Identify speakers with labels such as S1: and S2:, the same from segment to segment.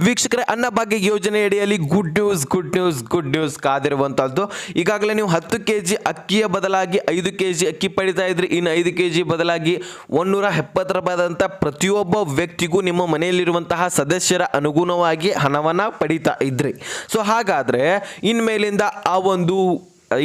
S1: ವೀಕ್ಷಕರೇ, ಅನ್ನಭಾಗ್ಯ ಯೋಜನೆ ಅಡಿಯಲ್ಲಿ ಗುಡ್ ನ್ಯೂಸ್ ಕಾದಿರುವಂಥದ್ದು. ಈಗಾಗಲೇ ನೀವು 10 kg ಅಕ್ಕಿಯ ಬದಲಾಗಿ 5 kg ಅಕ್ಕಿ ಪಡಿತಾ ಇದ್ರಿ. ಇನ್ನು 5 kg ಬದಲಾಗಿ 170 ರೂಪಾಯಿದಂಥ ಪ್ರತಿಯೊಬ್ಬ ವ್ಯಕ್ತಿಗೂ ನಿಮ್ಮ ಮನೆಯಲ್ಲಿರುವಂತಹ ಸದಸ್ಯರ ಅನುಗುಣವಾಗಿ ಹಣವನ್ನು ಪಡಿತಾ ಇದ್ರಿ. ಸೊ ಹಾಗಾದರೆ ಇನ್ಮೇಲಿಂದ ಆ ಒಂದು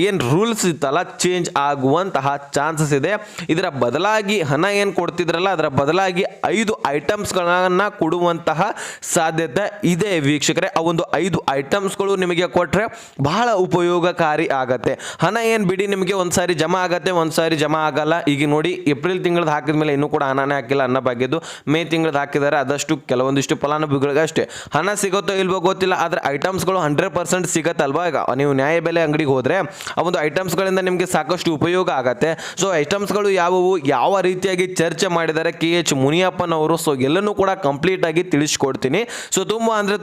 S1: ಏನು ರೂಲ್ಸ್ ಇತ್ತಲ್ಲ ಚೇಂಜ್ ಆಗುವಂತಹ ಚಾನ್ಸಸ್ ಇದೆ. ಇದರ ಬದಲಾಗಿ ಹಣ ಏನು ಕೊಡ್ತಿದ್ರಲ್ಲ ಅದರ ಬದಲಾಗಿ 5 ಐಟಮ್ಸ್ಗಳನ್ನು ಕೊಡುವಂತಹ ಸಾಧ್ಯತೆ ಇದೆ ವೀಕ್ಷಕರೇ. ಆ ಒಂದು 5 ಐಟಮ್ಸ್ಗಳು ನಿಮಗೆ ಕೊಟ್ಟರೆ ಬಹಳ ಉಪಯೋಗಕಾರಿ ಆಗತ್ತೆ. ಹಣ ಏನು ಬಿಡಿ ನಿಮಗೆ ಒಂದು ಸಾರಿ ಜಮಾ ಆಗತ್ತೆ, ಒಂದು ಸಾರಿ ಜಮಾ ಆಗಲ್ಲ. ಈಗ ನೋಡಿ, ಏಪ್ರಿಲ್ ತಿಂಗಳದ್ದು ಹಾಕಿದ ಮೇಲೆ ಇನ್ನೂ ಕೂಡ ಹಣನೇ ಹಾಕಿಲ್ಲ ಅನ್ನಭಾಗ್ಯದ್ದು. ಮೇ ತಿಂಗಳದ್ದು ಹಾಕಿದ್ದಾರೆ, ಅದಷ್ಟು ಕೆಲವೊಂದಿಷ್ಟು ಫಲಾನುಭವಿಗಳಿಗೆ ಅಷ್ಟೇ. ಹಣ ಸಿಗುತ್ತೋ ಇಲ್ವೋ ಗೊತ್ತಿಲ್ಲ, ಆದರೆ ಐಟಮ್ಸ್ಗಳು 100% ಸಿಗತ್ತಲ್ವಾ. ಈಗ ನೀವು ನ್ಯಾಯಬೆಲೆ ಅಂಗಡಿಗೆ ಹೋದರೆ ಆ ಒಂದು ಐಟಮ್ಸ್ಗಳಿಂದ ನಿಮಗೆ ಸಾಕಷ್ಟು ಉಪಯೋಗ ಆಗತ್ತೆ. ಸೊ ಐಟಮ್ಸ್ಗಳು ಯಾವುವು, ಯಾವ ರೀತಿಯಾಗಿ ಚರ್ಚೆ ಮಾಡಿದ್ದಾರೆ KH ಮುನಿಯಪ್ಪನವರು, ಸೊ ಎಲ್ಲನೂ ಕೂಡ ಕಂಪ್ಲೀಟ್ ಆಗಿ ತಿಳಿಸ್ಕೊಡ್ತೀನಿ. ಸೊ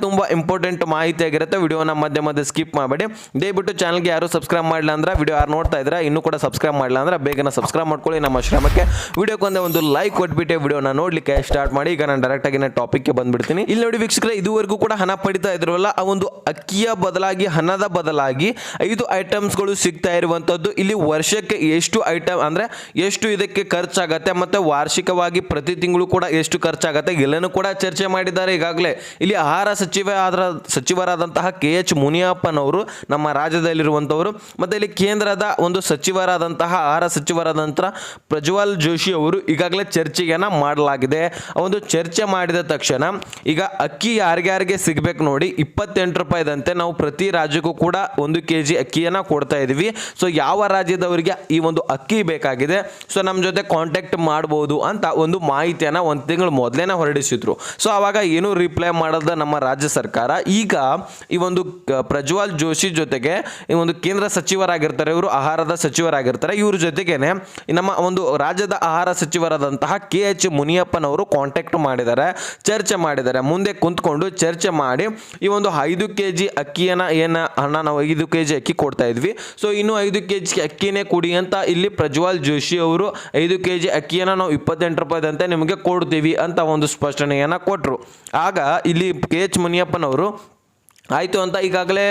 S1: ತುಂಬ ಇಂಪಾರ್ಟೆಂಟ್ ಮಾಹಿತಿ ಆಗಿರುತ್ತೆ. ವಿಡಿಯೋನ ಮಧ್ಯೆ ಸ್ಕಿಪ್ ಮಾಡಬೇಡಿ. ದಯವಿಟ್ಟು ಚಾನಲ್ಗೆ ಯಾರು ಸಬ್ಸ್ಕ್ರೈಬ್ ಮಾಡಿಲ್ಲ ಅಂದ್ರೆ, ವಿಡಿಯೋ ಯಾರು ನೋಡ್ತಾ ಇದ್ರೆ ಇನ್ನೂ ಕೂಡ ಸಬ್ಸ್ಕ್ರೈಬ್ ಮಾಡಿಲ್ಲ ಅಂದ್ರೆ ಬೇಗನೆ ಸಬ್ಸ್ಕ್ರೈಬ್ ಮಾಡ್ಕೊಳ್ಳಿ. ನಮ್ಮ ಶ್ರಮಕ್ಕೆ ವಿಡಿಯೋಕ್ಕೊಂದೇ ಒಂದು ಲೈಕ್ ಕೊಟ್ಬಿಟ್ಟು ವಿಡಿಯೋನ ನೋಡ್ಲಿಕ್ಕೆ ಸ್ಟಾರ್ಟ್ ಮಾಡಿ. ಈಗ ನಾನು ಡೈರೆಕ್ಟ್ ಆಗಿ ಟಾಪಿಕ್ಗೆ ಬಂದ್ಬಿಡ್ತೀನಿ. ಇಲ್ಲಿ ನೋಡಿ ವೀಕ್ಷಕರೇ, ಇದುವರೆಗೂ ಕೂಡ ಹಣ ಪಡಿತಾ ಇದ್ರಲ್ಲ, ಆ ಒಂದು ಅಕ್ಕಿಯ ಬದಲಾಗಿ ಹಣದ ಬದಲಾಗಿ 5 ಐಟಮ್ಸ್ಗಳು ಸಿಗ್ತಾ ಇರುವಂತದ್ದು. ಇಲ್ಲಿ ವರ್ಷಕ್ಕೆ ಎಷ್ಟು ಐಟಮ್ ಅಂದ್ರೆ ಎಷ್ಟು ಇದಕ್ಕೆ ಖರ್ಚಾಗತ್ತೆ ಮತ್ತೆ ವಾರ್ಷಿಕವಾಗಿ ಪ್ರತಿ ತಿಂಗಳು ಕೂಡ ಎಷ್ಟು ಖರ್ಚಾಗತ್ತೆ ಎಲ್ಲನೂ ಕೂಡ ಚರ್ಚೆ ಮಾಡಿದ್ದಾರೆ ಈಗಾಗಲೇ. ಇಲ್ಲಿ ಆಹಾರ ಸಚಿವರಾದಂತಹ KH ಮುನಿಯಪ್ಪನವರು ನಮ್ಮ ರಾಜ್ಯದಲ್ಲಿರುವಂತವರು, ಮತ್ತೆ ಇಲ್ಲಿ ಕೇಂದ್ರದ ಒಂದು ಸಚಿವರಾದಂತಹ ಆಹಾರ ಸಚಿವರಾದಂತಹ ಪ್ರಜ್ವಲ್ ಜೋಶಿ ಅವರು ಈಗಾಗಲೇ ಚರ್ಚೆಯನ್ನ ಮಾಡಲಾಗಿದೆ. ಒಂದು ಚರ್ಚೆ ಮಾಡಿದ ತಕ್ಷಣ ಈಗ ಅಕ್ಕಿ ಯಾರ್ಯಾರಿಗೆ ಸಿಗ್ಬೇಕು ನೋಡಿ, 28 ರೂಪಾಯಿದಂತೆ ನಾವು ಪ್ರತಿ ರಾಜ್ಯಕ್ಕೂ ಕೂಡ 1 kg ಅಕ್ಕಿಯನ್ನ ಕೊಡ್ತಾ ಇದೀವಿ. ಸೊ ಯಾವ ರಾಜ್ಯದವರಿಗೆ ಈ ಒಂದು ಅಕ್ಕಿ ಬೇಕಾಗಿದೆ, ಸೊ ನಮ್ಮ ಜೊತೆ ಕಾಂಟ್ಯಾಕ್ಟ್ ಮಾಡಬಹುದು ಅಂತ ಒಂದು ಮಾಹಿತಿಯನ್ನ ಒಂದು ತಿಂಗಳು ಮೊದಲೇನೆ ಹೊರಡಿಸಿದ್ರು. ಸೊ ಅವಾಗ ಏನು ರಿಪ್ಲೈ ಮಾಡದ ನಮ್ಮ ರಾಜ್ಯ ಸರ್ಕಾರ ಈಗ ಈ ಒಂದು ಪ್ರಜ್ವಲ್ ಜೋಶಿ ಜೊತೆಗೆ ಈ ಒಂದು ಕೇಂದ್ರ ಸಚಿವರಾಗಿರ್ತಾರೆ, ಇವರು ಆಹಾರದ ಸಚಿವರಾಗಿರ್ತಾರೆ, ಇವ್ರ ಜೊತೆಗೇನೆ ನಮ್ಮ ಒಂದು ರಾಜ್ಯದ ಆಹಾರ ಸಚಿವರಾದಂತಹ KH ಮುನಿಯಪ್ಪನವರು ಕಾಂಟ್ಯಾಕ್ಟ್ ಮಾಡಿದ್ದಾರೆ, ಚರ್ಚೆ ಮಾಡಿದ್ದಾರೆ. ಮುಂದೆ ಕುಂತ್ಕೊಂಡು ಚರ್ಚೆ ಮಾಡಿ ಈ ಒಂದು 5 kg ಅಕ್ಕಿಯನ್ನ ಹಣ ನಾವು 5 kg ಅಕ್ಕಿ ಕೊಡ್ತಾ ಇದ್ವಿ, ಸೊ ಇನ್ನು 5 kg ಅಕ್ಕಿನೇ ಕೊಡಿ ಅಂತ ಇಲ್ಲಿ ಪ್ರಜ್ವಲ್ ಜೋಶಿ ಅವರು 5 kg ಅಕ್ಕಿಯನ್ನ ನಾವು 28 ರೂಪಾಯಿದಂತೆ ನಿಮಗೆ ಕೊಡ್ತೀವಿ ಅಂತ ಒಂದು ಸ್ಪಷ್ಟನೆಯನ್ನ ಕೊಟ್ಟರು. ಆಗ ಇಲ್ಲಿ KH ಮುನಿಯಪ್ಪನವರು ಆಯಿತು ಅಂತ ಈಗಾಗಲೇ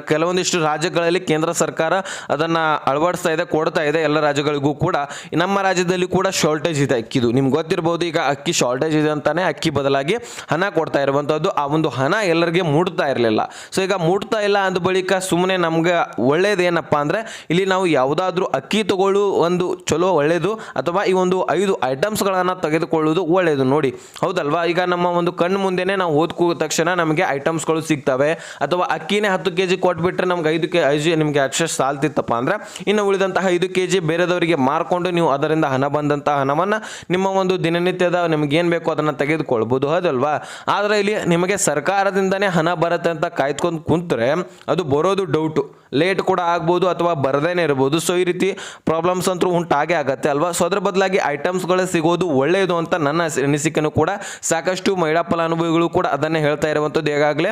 S1: ಕೆಲವೊಂದಿಷ್ಟು ರಾಜ್ಯಗಳಲ್ಲಿ ಕೇಂದ್ರ ಸರ್ಕಾರ ಅದನ್ನು ಅಳವಡಿಸ್ತಾ ಇದೆ, ಕೊಡ್ತಾ ಇದೆ ಎಲ್ಲ ರಾಜ್ಯಗಳಿಗೂ ಕೂಡ. ನಮ್ಮ ರಾಜ್ಯದಲ್ಲಿ ಕೂಡ ಶಾರ್ಟೇಜ್ ಇದೆ ಅಕ್ಕಿದು, ನಿಮ್ಗೆ ಗೊತ್ತಿರ್ಬೋದು. ಈಗ ಅಕ್ಕಿ ಶಾರ್ಟೇಜ್ ಇದೆ ಅಂತಾನೆ ಅಕ್ಕಿ ಬದಲಾಗಿ ಹಣ ಕೊಡ್ತಾ ಇರುವಂಥದ್ದು. ಆ ಒಂದು ಹಣ ಎಲ್ಲರಿಗೆ ಮುಟ್ತಾ ಇರಲಿಲ್ಲ. ಸೊ ಈಗ ಮುಟ್ತಾ ಇಲ್ಲ ಅಂದ ಬಳಿಕ ಸುಮ್ಮನೆ ನಮ್ಗೆ ಒಳ್ಳೇದೇನಪ್ಪ ಅಂದರೆ, ಇಲ್ಲಿ ನಾವು ಯಾವುದಾದ್ರೂ ಅಕ್ಕಿ ತಗೊಳ್ಳೋ ಒಂದು ಚಲೋ ಒಳ್ಳೇದು, ಅಥವಾ ಈ ಒಂದು 5 ಐಟಮ್ಸ್ಗಳನ್ನು ತೆಗೆದುಕೊಳ್ಳೋದು ಒಳ್ಳೆಯದು ನೋಡಿ, ಹೌದಲ್ವಾ. ಈಗ ನಮ್ಮ ಒಂದು ಕಣ್ಣು ಮುಂದೆನೇ ನಾವು ಓದ್ಕೋ ತಕ್ಷಣ ನಮಗೆ ಐಟಮ್ಸ್ಗಳು ಸಿಗ್ತವೆ. ಅಥವಾ ಅಕ್ಕಿನೇ 10 kg ಕೊಟ್ಬಿಟ್ರೆ ನಮ್ಗೆ 5 kg ನಿಮಗೆ ಅಕ್ಷರ ಸಾಲ್ತಿತ್ತಪ್ಪ ಅಂದ್ರೆ ಇನ್ನು ಉಳಿದಂತಹ 5 kg ಬೇರೆದವರಿಗೆ ಮಾರ್ಕೊಂಡು ನೀವು ಅದರಿಂದ ಹಣ ಬಂದಂತಹ ಹಣವನ್ನು ನಿಮ್ಮ ಒಂದು ದಿನನಿತ್ಯದ ನಿಮ್ಗೆ ಏನು ಬೇಕೋ ಅದನ್ನು ತೆಗೆದುಕೊಳ್ಬೋದು, ಹೌದಲ್ವಾ. ಆದರೆ ಇಲ್ಲಿ ನಿಮಗೆ ಸರ್ಕಾರದಿಂದನೇ ಹಣ ಬರುತ್ತೆ ಅಂತ ಕಾಯ್ದುಕೊಂಡು ಕುಂತ್ರೆ ಅದು ಬರೋದು ಡೌಟು, ಲೇಟ್ ಕೂಡ ಆಗ್ಬೋದು ಅಥವಾ ಬರದೇನೆ ಇರ್ಬೋದು. ಸೊ ಈ ರೀತಿ ಪ್ರಾಬ್ಲಮ್ಸ್ ಅಂತೂ ಉಂಟಾಗೇ ಆಗತ್ತೆ ಅಲ್ವಾ. ಸೊ ಅದ್ರ ಬದಲಾಗಿ ಐಟಮ್ಸ್ಗಳೇ ಸಿಗೋದು ಒಳ್ಳೆಯದು ಅಂತ ನನ್ನ ಅನಿಸಿಕೆನೂ ಕೂಡ. ಸಾಕಷ್ಟು ಮಹಿಳಾ ಫಲಾನುಭವಿಗಳು ಕೂಡ ಅದನ್ನೇ ಹೇಳ್ತಾ ಇರುವಂಥದ್ದು. ಈಗಾಗಲೇ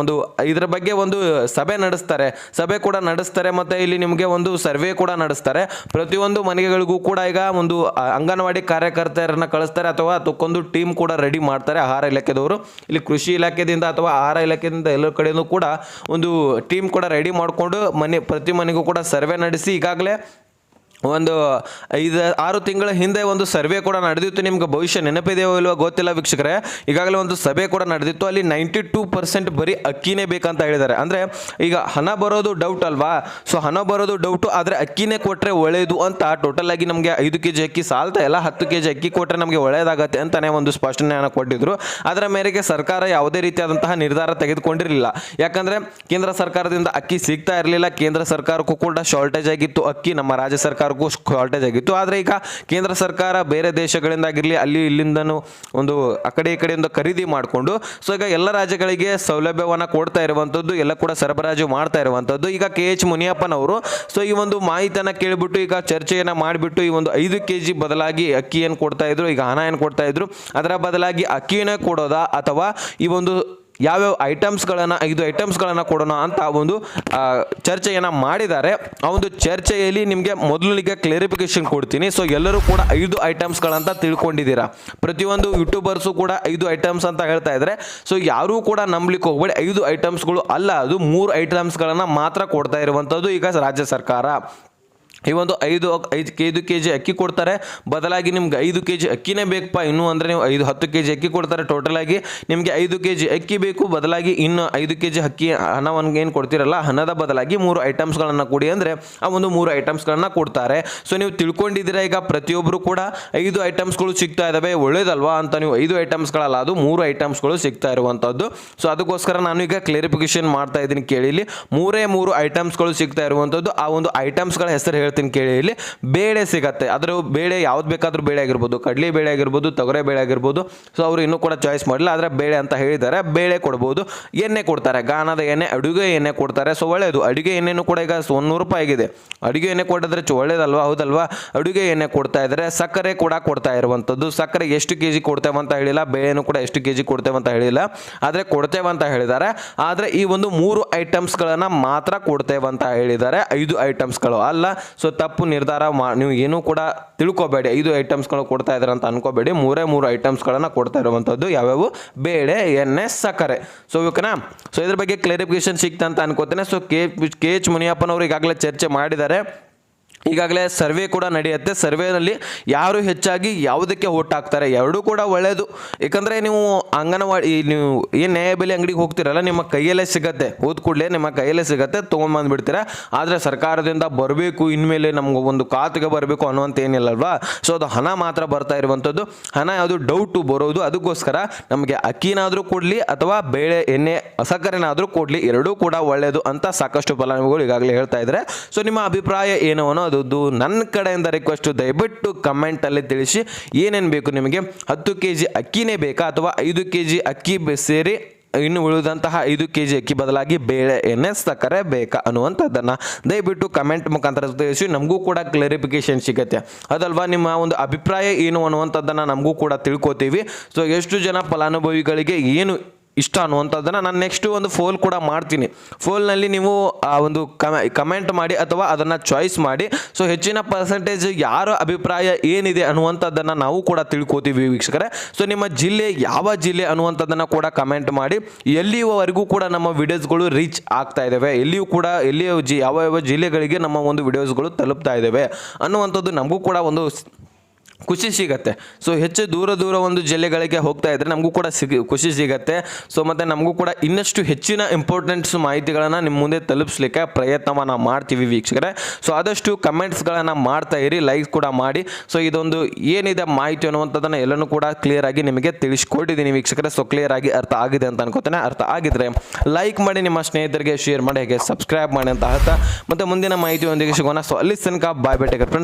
S1: ಒಂದು ಇದರ ಬಗ್ಗೆ ಒಂದು ಸಭೆ ಕೂಡ ನಡೆಸ್ತಾರೆ, ಮತ್ತು ಇಲ್ಲಿ ನಿಮಗೆ ಒಂದು ಸರ್ವೆ ಕೂಡ ನಡೆಸ್ತಾರೆ. ಪ್ರತಿಯೊಂದು ಮನೆಗಳಿಗೂ ಕೂಡ ಈಗ ಒಂದು ಅಂಗನವಾಡಿ ಕಾರ್ಯಕರ್ತೆಯರನ್ನ ಕಳಿಸ್ತಾರೆ, ಅಥವಾ ಅದಕ್ಕೊಂದು ಟೀಮ್ ಕೂಡ ರೆಡಿ ಮಾಡ್ತಾರೆ ಆಹಾರ ಇಲಾಖೆದವರು. ಇಲ್ಲಿ ಕೃಷಿ ಇಲಾಖೆಯಿಂದ ಅಥವಾ ಆಹಾರ ಇಲಾಖೆಯಿಂದ ಎಲ್ಲ ಕಡೆಯೂ ಕೂಡ ಒಂದು ಟೀಮ್ ಕೂಡ ರೆಡಿ ಮಾಡ್ಕೊಂಡು ಪ್ರತಿ ಮನೆಗೂ ಕೂಡ ಸರ್ವೆ ನಡೆಸಿ ಈಗಾಗಲೇ ಒಂದು 5-6 ತಿಂಗಳ ಹಿಂದೆ ಒಂದು ಸರ್ವೆ ಕೂಡ ನಡೆದಿತ್ತು. ನಿಮ್ಗೆ ಭವಿಷ್ಯ ನೆನಪಿದೆಯೋ ಇಲ್ವೋ ಗೊತ್ತಿಲ್ಲ ವೀಕ್ಷಕರೇ. ಈಗಾಗಲೇ ಒಂದು ಸಭೆ ಕೂಡ ನಡೆದಿತ್ತು, ಅಲ್ಲಿ 92% ಬರೀ ಅಕ್ಕಿನೇ ಬೇಕಂತ ಹೇಳಿದ್ದಾರೆ. ಅಂದರೆ ಈಗ ಹಣ ಬರೋದು ಡೌಟ್ ಅಲ್ವಾ. ಸೊ ಹಣ ಬರೋದು ಡೌಟು, ಆದರೆ ಅಕ್ಕಿನೇ ಕೊಟ್ಟರೆ ಒಳ್ಳೆಯದು ಅಂತ ಟೋಟಲ್ ಆಗಿ ನಮಗೆ 5 kg ಅಕ್ಕಿ ಸಾಲ್ತಾ ಇಲ್ಲ, 10 kg ಅಕ್ಕಿ ಕೊಟ್ಟರೆ ನಮಗೆ ಒಳ್ಳೆಯದಾಗತ್ತೆ ಅಂತಲೇ ಒಂದು ಸ್ಪಷ್ಟನೆಯನ್ನು ಕೊಟ್ಟಿದ್ರು. ಅದರ ಮೇರೆಗೆ ಸರ್ಕಾರ ಯಾವುದೇ ರೀತಿಯಾದಂತಹ ನಿರ್ಧಾರ ತೆಗೆದುಕೊಂಡಿರಲಿಲ್ಲ. ಯಾಕಂದರೆ ಕೇಂದ್ರ ಸರ್ಕಾರದಿಂದ ಅಕ್ಕಿ ಸಿಗ್ತಾ ಇರಲಿಲ್ಲ, ಕೇಂದ್ರ ಸರ್ಕಾರಕ್ಕೂ ಕೂಡ ಶಾರ್ಟೇಜ್ ಆಗಿತ್ತು ಅಕ್ಕಿ, ನಮ್ಮ ರಾಜ್ಯ ಸರ್ಕಾರ ಶಾರ್ಟೇಜ್ ಆಗಿತ್ತು. ಆದರೆ ಈಗ ಕೇಂದ್ರ ಸರ್ಕಾರ ಬೇರೆ ದೇಶಗಳಿಂದಾಗಿರಲಿ ಅಲ್ಲಿ ಇಲ್ಲಿಂದನೂ ಒಂದು ಆ ಕಡೆ ಈ ಕಡೆಯಿಂದ ಖರೀದಿ ಮಾಡಿಕೊಂಡು ಸೊ ಈಗ ಎಲ್ಲ ರಾಜ್ಯಗಳಿಗೆ ಸೌಲಭ್ಯವನ್ನು ಕೊಡ್ತಾ ಇರುವಂಥದ್ದು, ಎಲ್ಲ ಕೂಡ ಸರಬರಾಜು ಮಾಡ್ತಾ ಇರುವಂಥದ್ದು. ಈಗ KH ಮುನಿಯಪ್ಪನವರು ಸೊ ಈ ಒಂದು ಮಾಹಿತಿಯನ್ನು ಕೇಳಿಬಿಟ್ಟು ಈಗ ಚರ್ಚೆಯನ್ನು ಮಾಡಿಬಿಟ್ಟು ಈ ಒಂದು 5 kg ಬದಲಾಗಿ ಅಕ್ಕಿ ಏನು ಕೊಡ್ತಾ ಇದ್ರು, ಈಗ ಹಣ ಏನು ಕೊಡ್ತಾ ಇದ್ರು, ಅದರ ಬದಲಾಗಿ ಅಕ್ಕಿನೇ ಕೊಡೋದಾ ಅಥವಾ ಈ ಒಂದು ಯಾವ್ಯಾವ ಐಟಮ್ಸ್ಗಳನ್ನು 5 ಐಟಮ್ಸ್ಗಳನ್ನು ಕೊಡೋಣ ಅಂತ ಒಂದು ಚರ್ಚೆಯನ್ನು ಮಾಡಿದ್ದಾರೆ. ಆ ಒಂದು ಚರ್ಚೆಯಲ್ಲಿ ನಿಮಗೆ ಮೊದಲಿಗೆ ಕ್ಲಾರಿಫಿಕೇಶನ್ ಕೊಡ್ತೀನಿ. ಸೊ ಎಲ್ಲರೂ ಕೂಡ 5 ಐಟಮ್ಸ್ಗಳಂತ ತಿಳ್ಕೊಂಡಿದ್ದೀರಾ. ಪ್ರತಿಯೊಂದು ಯೂಟ್ಯೂಬರ್ಸು ಕೂಡ 5 ಐಟಮ್ಸ್ ಅಂತ ಹೇಳ್ತಾ ಇದ್ದಾರೆ. ಸೊ ಯಾರೂ ಕೂಡ ನಂಬಲಿಕ್ಕೆ ಹೋಗಬೇಡಿ, 5 ಐಟಮ್ಸ್ಗಳು ಅಲ್ಲ, ಅದು 3 ಐಟಮ್ಸ್ಗಳನ್ನು ಮಾತ್ರ ಕೊಡ್ತಾ ಇರುವಂಥದ್ದು ಈಗ ರಾಜ್ಯ ಸರ್ಕಾರ. ಈ ಒಂದು 5 kg ಅಕ್ಕಿ ಕೊಡ್ತಾರೆ, ಬದಲಾಗಿ ನಿಮ್ಗೆ 5 kg ಅಕ್ಕಿನೇ ಬೇಕಪ್ಪ ಇನ್ನೂ ಅಂದರೆ ನೀವು 10 kg ಅಕ್ಕಿ ಕೊಡ್ತಾರೆ. ಟೋಟಲಾಗಿ ನಿಮಗೆ 5 kg ಅಕ್ಕಿ ಬೇಕು, ಬದಲಾಗಿ ಇನ್ನು 5 kg ಅಕ್ಕಿ ಹಣವನ್ನು ಏನು ಕೊಡ್ತೀರಲ್ಲ, ಹಣದ ಬದಲಾಗಿ 3 ಐಟಮ್ಸ್ಗಳನ್ನು ಕೊಡಿ ಅಂದರೆ ಆ ಒಂದು 3 ಐಟಮ್ಸ್ಗಳನ್ನು ಕೊಡ್ತಾರೆ. ಸೊ ನೀವು ತಿಳ್ಕೊಂಡಿದ್ದೀರಾ ಈಗ ಪ್ರತಿಯೊಬ್ಬರು ಕೂಡ 5 ಐಟಮ್ಸ್ಗಳು ಸಿಗ್ತಾ ಇದ್ದಾವೆ, ಒಳ್ಳೇದಲ್ವಾ ಅಂತ. ನೀವು 5 ಐಟಮ್ಸ್ಗಳಲ್ಲ, ಅದು 3 ಐಟಮ್ಸ್ಗಳು ಸಿಗ್ತಾ ಇರುವಂಥದ್ದು. ಸೊ ಅದಕ್ಕೋಸ್ಕರ ನಾನು ಈಗ ಕ್ಲಾರಿಫಿಕೇಶನ್ ಮಾಡ್ತಾ ಇದ್ದೀನಿ. ಕೇಳಿ, ಇಲ್ಲಿ 3 ಐಟಮ್ಸ್ಗಳು ಸಿಗ್ತಾ ಇರುವಂಥದ್ದು. ಆ ಒಂದು ಐಟಮ್ಸ್ಗಳ ಹೆಸರು ಹೇಳ್ತೀನಿ ಕೇಳಿ. ಇಲ್ಲಿ ಬೇಳೆ ಸಿಗತ್ತೆ, ಅದರ ಬೇಳೆ ಯಾವ್ದು ಬೇಕಾದ್ರೂ ಬೇಳೆ ಆಗಿರ್ಬೋದು, ಕಡಲೆ ಬೇಳೆ ಆಗಿರ್ಬೋದು, ತೊಗರೆ ಬೇಳೆ ಆಗಿರ್ಬೋದು. ಸೊ ಅವರು ಇನ್ನೂ ಕೂಡ ಚಾಯ್ಸ್ ಮಾಡಿಲ್ಲ, ಆದರೆ ಬೇಳೆ ಅಂತ ಹೇಳಿದ್ದಾರೆ, ಬೇಳೆ ಕೊಡ್ಬೋದು. ಎಣ್ಣೆ ಕೊಡ್ತಾರೆ, ಗಾಣದ ಎಣ್ಣೆ, ಅಡುಗೆ ಎಣ್ಣೆ ಕೊಡ್ತಾರೆ. ಸೊ ಒಳ್ಳೆಯದು, ಅಡುಗೆ ಎಣ್ಣೆನೂ ಕೂಡ ಈಗ 100 ರೂಪಾಯಿ ಆಗಿದೆ. ಅಡುಗೆ ಎಣ್ಣೆ ಕೊಟ್ಟಿದ್ರೆ ಒಳ್ಳೇದಲ್ವಾ, ಹೌದಲ್ವಾ. ಅಡುಗೆ ಎಣ್ಣೆ ಕೊಡ್ತಾ ಇದ್ದಾರೆ. ಸಕ್ಕರೆ ಕೂಡ ಕೊಡ್ತಾ ಇರುವಂಥದ್ದು. ಸಕ್ಕರೆ ಎಷ್ಟು kg ಕೊಡ್ತೇವೆ ಅಂತ ಹೇಳಿಲ್ಲ, ಬೇಳೆನೂ ಕೂಡ ಎಷ್ಟು kg ಕೊಡ್ತೇವೆ ಅಂತ ಹೇಳಿಲ್ಲ, ಆದರೆ ಕೊಡ್ತೇವೆ ಅಂತ ಹೇಳಿದ್ದಾರೆ. ಆದರೆ ಈ ಒಂದು 3 ಐಟಮ್ಸ್ಗಳನ್ನು ಮಾತ್ರ ಕೊಡ್ತೇವೆ ಅಂತ ಹೇಳಿದ್ದಾರೆ, 5 ಐಟಮ್ಸ್ಗಳು ಅಲ್ಲ. ಸೊ ತಪ್ಪು ನಿರ್ಧಾರ ನೀವು ಏನೂ ಕೂಡ ತಿಳ್ಕೊಬೇಡಿ. 5 ಐಟಮ್ಸ್ಗಳು ಕೊಡ್ತಾ ಇದ್ದಾರೆ ಅಂತ ಅನ್ಕೋಬೇಡಿ. 3 ಐಟಮ್ಸ್ಗಳನ್ನು ಕೊಡ್ತಾ ಇರುವಂಥದ್ದು. ಯಾವ್ಯಾವು? ಬೇಳೆ, ಎಣ್ಣೆ, ಸಕ್ಕರೆ. ಸೊ ಓಕೆನಾ. ಸೊ ಇದ್ರ ಬಗ್ಗೆ ಕ್ಲಾರಿಫಿಕೇಶನ್ ಸಿಕ್ತಾ ಅಂತ ಅನ್ಕೋತೇನೆ. ಸೊ ಕೆ ಎಚ್ ಮುನಿಯಪ್ಪನವರು ಈಗಾಗಲೇ ಚರ್ಚೆ ಮಾಡಿದ್ದಾರೆ. ಈಗಾಗಲೇ ಸರ್ವೆ ಕೂಡ ನಡೆಯುತ್ತೆ. ಸರ್ವೆನಲ್ಲಿ ಯಾರು ಹೆಚ್ಚಾಗಿ ಯಾವುದಕ್ಕೆ ಓಟ್ ಹಾಕ್ತಾರೆ, ಎರಡೂ ಕೂಡ ಒಳ್ಳೆಯದು. ಯಾಕಂದರೆ ನೀವು ಅಂಗನವಾಡಿ, ನೀವು ಏನು ನ್ಯಾಯಬೆಲೆ ಅಂಗಡಿಗೆ ಹೋಗ್ತೀರಲ್ಲ, ನಿಮ್ಮ ಕೈಯಲ್ಲೇ ಸಿಗುತ್ತೆ, ಹೋದ ಕೂಡಲೇ ನಿಮ್ಮ ಕೈಯಲ್ಲೇ ಸಿಗುತ್ತೆ, ತೊಗೊಂಬಂದುಬಿಡ್ತೀರ. ಆದರೆ ಸರ್ಕಾರದಿಂದ ಬರಬೇಕು, ಇನ್ಮೇಲೆ ನಮ್ಗೆ ಒಂದು ಖಾತೆಗೆ ಬರಬೇಕು ಅನ್ನುವಂಥ ಏನಿಲ್ಲಲ್ವಾ. ಸೊ ಅದು ಹಣ ಮಾತ್ರ ಬರ್ತಾ ಇರುವಂಥದ್ದು. ಹಣ ಯಾವುದು ಡೌಟು ಬರೋದು. ಅದಕ್ಕೋಸ್ಕರ ನಮಗೆ ಅಕ್ಕಿನಾದರೂ ಕೊಡಲಿ ಅಥವಾ ಬೇಳೆ, ಎಣ್ಣೆ, ಸಕ್ಕರೆನಾದರೂ ಕೊಡಲಿ, ಎರಡೂ ಕೂಡ ಒಳ್ಳೆಯದು ಅಂತ ಸಾಕಷ್ಟು ಫಲಾನುಭವಿಗಳು ಈಗಾಗಲೇ ಹೇಳ್ತಾ ಇದ್ದಾರೆ. ಸೊ ನಿಮ್ಮ ಅಭಿಪ್ರಾಯ ಏನು ಅನ್ನೋದು ನನ್ನ ಕಡೆಯಿಂದ ರಿಕ್ವೆಸ್ಟ್, ದಯವಿಟ್ಟು ಕಮೆಂಟಲ್ಲಿ ತಿಳಿಸಿ. ಏನೇನು ಬೇಕು ನಿಮಗೆ? 10 kg ಅಕ್ಕಿನೇ ಬೇಕಾ ಅಥವಾ 5 kg ಅಕ್ಕಿ ಸೇರಿ ಇನ್ನು ಉಳಿದಂತಹ 5 kg ಅಕ್ಕಿ ಬದಲಾಗಿ ಬೇಳೆ, ಎಣ್ಣೆ, ಸಕ್ಕರೆ ಬೇಕಾ ಅನ್ನುವಂಥದ್ದನ್ನು ದಯವಿಟ್ಟು ಕಮೆಂಟ್ ಮುಖಾಂತರ ತಿಳಿಸಿ. ನಮಗೂ ಕೂಡ ಕ್ಲಾರಿಫಿಕೇಶನ್ ಸಿಗುತ್ತೆ, ಅದಲ್ವಾ. ನಿಮ್ಮ ಒಂದು ಅಭಿಪ್ರಾಯ ಏನು ಅನ್ನುವಂಥದ್ದನ್ನು ನಮಗೂ ಕೂಡ ತಿಳ್ಕೊತೀವಿ. ಸೊ ಎಷ್ಟು ಜನ ಫಲಾನುಭವಿಗಳಿಗೆ ಏನು ಇಷ್ಟ ಅನ್ನುವಂಥದ್ದನ್ನು ನಾನು ನೆಕ್ಸ್ಟ್ ಒಂದು ಫೋಲ್ ಕೂಡ ಮಾಡ್ತೀನಿ. ಫೋಲ್ನಲ್ಲಿ ನೀವು ಆ ಒಂದು ಕಮೆಂಟ್ ಮಾಡಿ ಅಥವಾ ಅದನ್ನು ಚಾಯ್ಸ್ ಮಾಡಿ. ಸೊ ಹೆಚ್ಚಿನ ಪರ್ಸೆಂಟೇಜ್ ಯಾರ ಅಭಿಪ್ರಾಯ ಏನಿದೆ ಅನ್ನುವಂಥದ್ದನ್ನು ನಾವು ಕೂಡ ತಿಳ್ಕೊತೀವಿ ವೀಕ್ಷಕರೇ. ಸೊ ನಿಮ್ಮ ಜಿಲ್ಲೆ ಯಾವ ಜಿಲ್ಲೆ ಅನ್ನುವಂಥದ್ದನ್ನು ಕೂಡ ಕಮೆಂಟ್ ಮಾಡಿ. ಎಲ್ಲಿಯವರೆಗೂ ಕೂಡ ನಮ್ಮ ವಿಡಿಯೋಸ್ಗಳು ರೀಚ್ ಆಗ್ತಾ ಇದ್ದಾವೆ, ಎಲ್ಲಿಯೂ ಕೂಡ ಯಾವ ಜಿಲ್ಲೆಗಳಿಗೆ ನಮ್ಮ ಒಂದು ವಿಡಿಯೋಸ್ಗಳು ತಲುಪ್ತಾ ಇದ್ದಾವೆ ಅನ್ನುವಂಥದ್ದು ನಮಗೂ ಕೂಡ ಒಂದು ಖುಷಿ ಸಿಗತ್ತೆ. ಸೊ ಹೆಚ್ಚು ದೂರ ಒಂದು ಜಿಲ್ಲೆಗಳಿಗೆ ಹೋಗ್ತಾ ಇದ್ದರೆ ನಮಗೂ ಕೂಡ ಖುಷಿ ಸಿಗತ್ತೆ. ಸೊ ಮತ್ತು ನಮಗೂ ಕೂಡ ಇನ್ನಷ್ಟು ಹೆಚ್ಚಿನ ಇಂಪಾರ್ಟೆಂಟ್ಸ್ ಮಾಹಿತಿಗಳನ್ನು ನಿಮ್ಮ ಮುಂದೆ ತಲುಪಿಸ್ಲಿಕ್ಕೆ ಪ್ರಯತ್ನವನ್ನು ಮಾಡ್ತೀವಿ ವೀಕ್ಷಕರೇ. ಸೊ ಆದಷ್ಟು ಕಮೆಂಟ್ಸ್ಗಳನ್ನು ಮಾಡ್ತಾ ಇರಿ, ಲೈಕ್ ಕೂಡ ಮಾಡಿ. ಸೊ ಇದೊಂದು ಏನಿದೆ ಮಾಹಿತಿ ಅನ್ನುವಂಥದ್ದನ್ನು ಎಲ್ಲನೂ ಕೂಡ ಕ್ಲಿಯರ್ ಆಗಿ ನಿಮಗೆ ತಿಳಿಸ್ಕೊಟ್ಟಿದ್ದೀನಿ ವೀಕ್ಷಕರೇ. ಸೊ ಕ್ಲಿಯರ್ ಆಗಿ ಅರ್ಥ ಆಗಿದೆ ಅಂತ ಅನ್ಕೋತೇನೆ. ಅರ್ಥ ಆಗಿದ್ರೆ ಲೈಕ್ ಮಾಡಿ, ನಿಮ್ಮ ಸ್ನೇಹಿತರಿಗೆ ಶೇರ್ ಮಾಡಿ, ಹಾಗೆ ಸಬ್ಸ್ಕ್ರೈಬ್ ಮಾಡಿ ಅಂತ ಹೇಳ್ತಾ ಮತ್ತೆ ಮುಂದಿನ ಮಾಹಿತಿಯೊಂದಿಗೆ ಸಿಗೋಣ. ಸೊ ಅಲ್ಲಿ ತನಕ ಬಾಯ್, ಬೇಟೆ ಫ್ರೆಂಡ್ಸ್.